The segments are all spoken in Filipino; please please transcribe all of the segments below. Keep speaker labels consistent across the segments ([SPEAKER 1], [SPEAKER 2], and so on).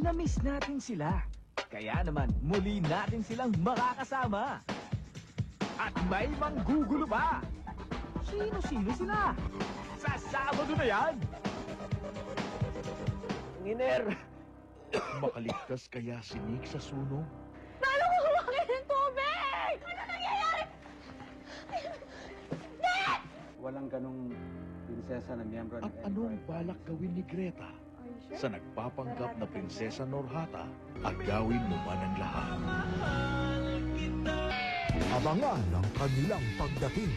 [SPEAKER 1] Na-miss natin sila. Kaya naman, muli natin silang makakasama. At may manggugulo pa. Sino-sino sila? Sa Sabado na yan!
[SPEAKER 2] Nginer! Makaligtas kaya si Nick sa sunog?
[SPEAKER 3] Lalo ko kumakin ng tubig! Ano nangyayari?
[SPEAKER 4] Walang ganong prinsesa na miyembro
[SPEAKER 2] At
[SPEAKER 4] ng
[SPEAKER 2] anong balak gawin ni Greta sa nagpapanggap na Prinsesa Norhata at gawin mo man ang lahat?
[SPEAKER 5] Abangan ang kanilang pagdating.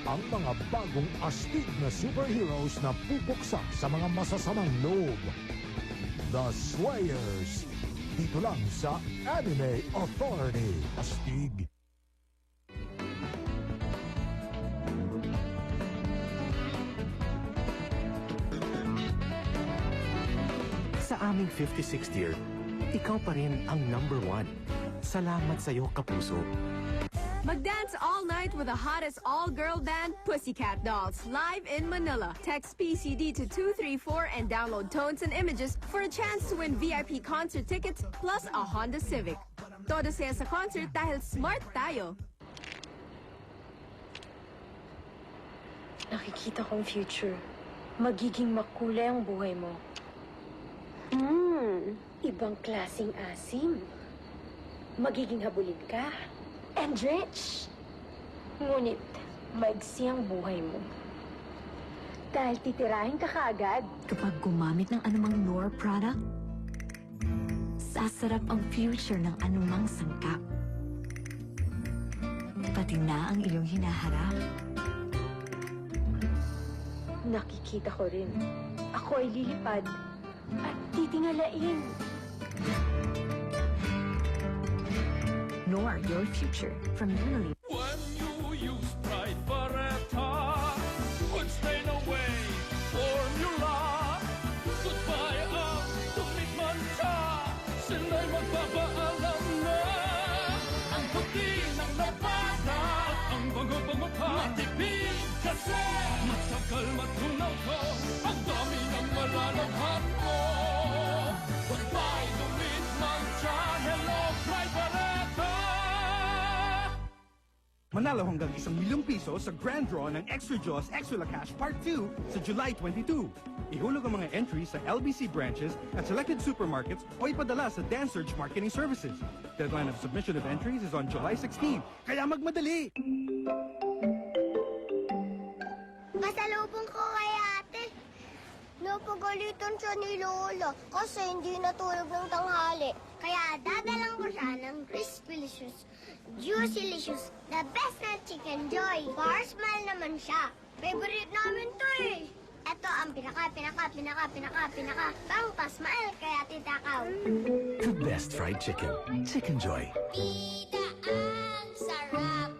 [SPEAKER 5] Ang mga bagong astig na superheroes na pupuksa sa mga masasamang loob. The Slayers. Dito lang sa Anime Authority. Astig.
[SPEAKER 6] Sa aming 56th year, ikaw pa rin ang number 1. Salamat sa'yo, Kapuso.
[SPEAKER 3] Mag-dance all night with the hottest all-girl band, Pussycat Dolls, live in Manila. Text PCD to 234 and download tones and images for a chance to win VIP concert tickets plus a Honda Civic. Todo saya sa concert dahil smart tayo.
[SPEAKER 7] Nakikita kong future. Magiging makulay ang buhay mo. Ibang klaseng asim. Magiging habulin ka. And rich. Ngunit, maigsi ang buhay mo. Dahil titirahin ka kaagad.
[SPEAKER 8] Kapag gumamit ng anumang Nor product, sasarap ang future ng anumang sangkap. Pati na ang iyong hinaharap.
[SPEAKER 7] Nakikita ko rin. Ako ay lilipad at titingalain.
[SPEAKER 8] Nor your future from Unilever.
[SPEAKER 9] When you use Pride Barretta, good stain away formula. Goodbye ang tumigmanta, sila'y magpapaalam na. Ang puti ng labada, ang bango-bango pa, matipid kasi matagal matunaw ko, ang dami ng malalabhan mo. Goodbye tumigmanta, hello Pride Barretta.
[SPEAKER 10] Manalo hanggang 1 milyong piso sa grand draw ng Extra Jaws Extra Cash Part 2 sa July 22. Ihulog ang mga entries sa LBC branches at selected supermarkets o ipadala sa Dan Search Marketing Services. Deadline of submission of entries is on July 16. Kaya magmadali!
[SPEAKER 11] Pasalubong ko kay ate. Napagalitan siya ni Lola kasi hindi natulog ng tanghali. Kaya dadalang ko siya ng Crispylicious, Juicylicious, the best na Chicken Joy. Bar smile naman siya. Favorite namin to eh. Ito ang pinaka pang-pasmile kaya titakaw.
[SPEAKER 6] The best fried chicken. Chicken Joy.
[SPEAKER 11] Tita, ang sarap!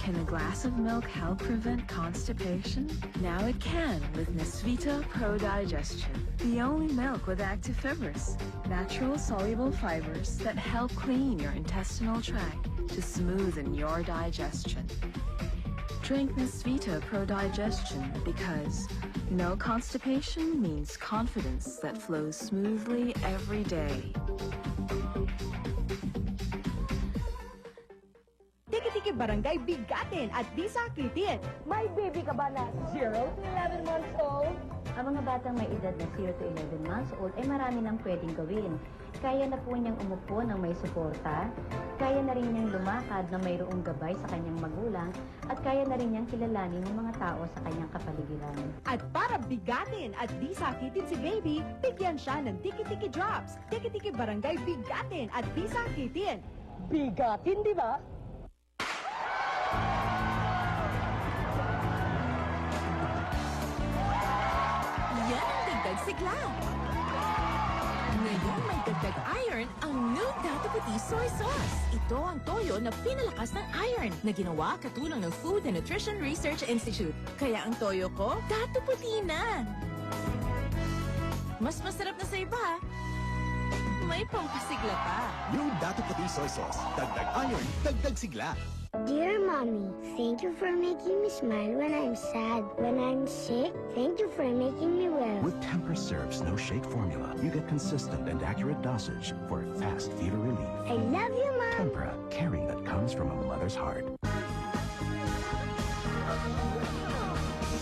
[SPEAKER 8] Can a glass of milk help prevent constipation? Now it can with Nesvita Pro Digestion, the only milk with active fibers, natural soluble fibers that help clean your intestinal tract to smoothen your digestion. Drink Nesvita Pro Digestion because no constipation means confidence that flows smoothly every day.
[SPEAKER 3] Tiki-tiki barangay bigatin at di sakitin. May baby ka ba na 0 to 11 months old?
[SPEAKER 12] Ang mga batang may edad na 0 to 11 months old ay marami nang pwedeng gawin. Kaya na po niyang umupo ng may suporta, kaya na rin niyang lumakad na mayroong gabay sa kanyang magulang, at kaya na rin niyang kilalanin ng mga tao sa kanyang kapaligiran.
[SPEAKER 3] At para bigatin at di sakitin si baby, bigyan siya ng tiki-tiki drops. Tiki-tiki barangay bigatin at di sakitin. Bigatin, di ba? Yan ang dagdag sigla.
[SPEAKER 13] Dagdag iron ang new Dato Puti Soy Sauce. Ito ang toyo na pinalakas ng iron na ginawa katulong ng Food and Nutrition Research Institute. Kaya ang toyo ko, Dato Puti na. Mas masarap na sa iba. May pampasigla pa.
[SPEAKER 14] New Dato Puti Soy Sauce. Dagdag iron, dagdag sigla.
[SPEAKER 11] Dear Mommy, thank you for making me smile when I'm sad. When I'm sick, thank you for making me well.
[SPEAKER 15] With Tempra Serves No Shake formula, you get consistent and accurate dosage for fast fever relief.
[SPEAKER 11] I love you, Mom.
[SPEAKER 15] Tempra, caring that comes from a mother's heart.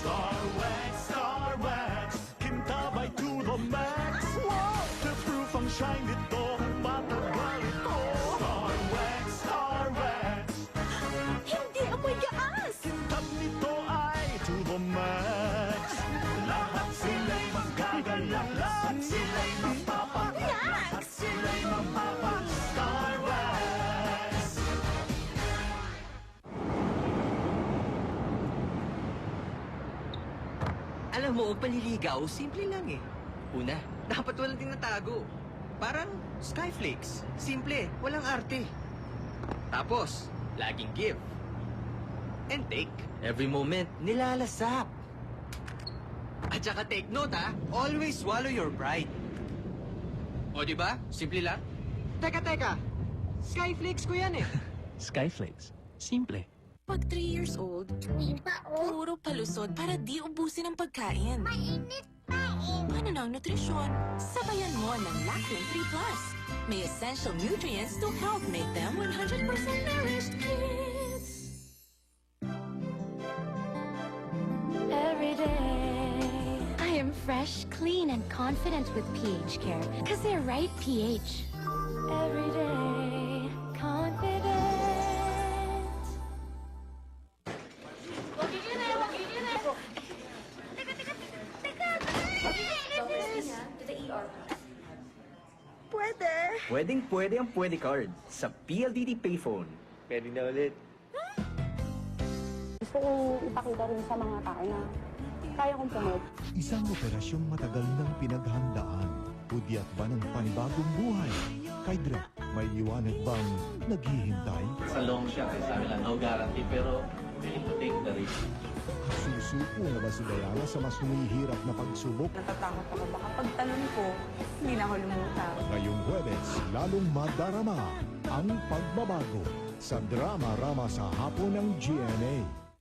[SPEAKER 9] Star Wax, kintabay to the max. Waterproof ang shine nito, matagal ito. Star Wax.
[SPEAKER 13] Hindi amoy gaas!
[SPEAKER 9] Kintab nito ay to the max. Lahat sila'y magagalak, lahat sila'y mapapak, lahat sila'y mapapak. Star Wax.
[SPEAKER 16] Alam mo, ang panliligaw, simple lang eh. Una, dapat walang tinatago. Parang Skyflakes. Simple, walang arte. Tapos, laging give. And take. Every moment, nilalasap. At saka take note ha, always swallow your pride. O diba? Simple lang. Teka. Skyflakes ko yan eh.
[SPEAKER 17] Skyflakes. Simple.
[SPEAKER 13] Pag 3 years old, puro palusot para di ubusin ang pagkain.
[SPEAKER 11] Mainit pa eh.
[SPEAKER 13] Ano na ang nutrisyon? Sabayan mo ng Lactone 3 Plus. May essential nutrients to help make them 100% nourished kids.
[SPEAKER 7] Every day, I am fresh, clean, and confident with pH Care, because they're right pH. Every day, confident.
[SPEAKER 16] Pwede ang Pwede Card sa PLDT Payphone. Pwede na ulit.
[SPEAKER 18] Gusto kong ipakita rin sa mga tao na kaya kong pumote.
[SPEAKER 5] Isang operasyong matagal nang pinaghandaan. Pudyat ba ng panibagong buhay? Kay Dre, may iwanag bang naghihintay?
[SPEAKER 17] Sa long shot, sabi lang, no guarantee, pero willing to take the risk.
[SPEAKER 5] Susuko na ba si Diana sa mas humihirap na pagsubok?
[SPEAKER 18] Natatakot ako baka pagtalon ko, hindi na ako lumutang.
[SPEAKER 5] Ngayong Huwebes, lalong madarama ang pagbabago sa Drama Rama sa hapon ng GMA.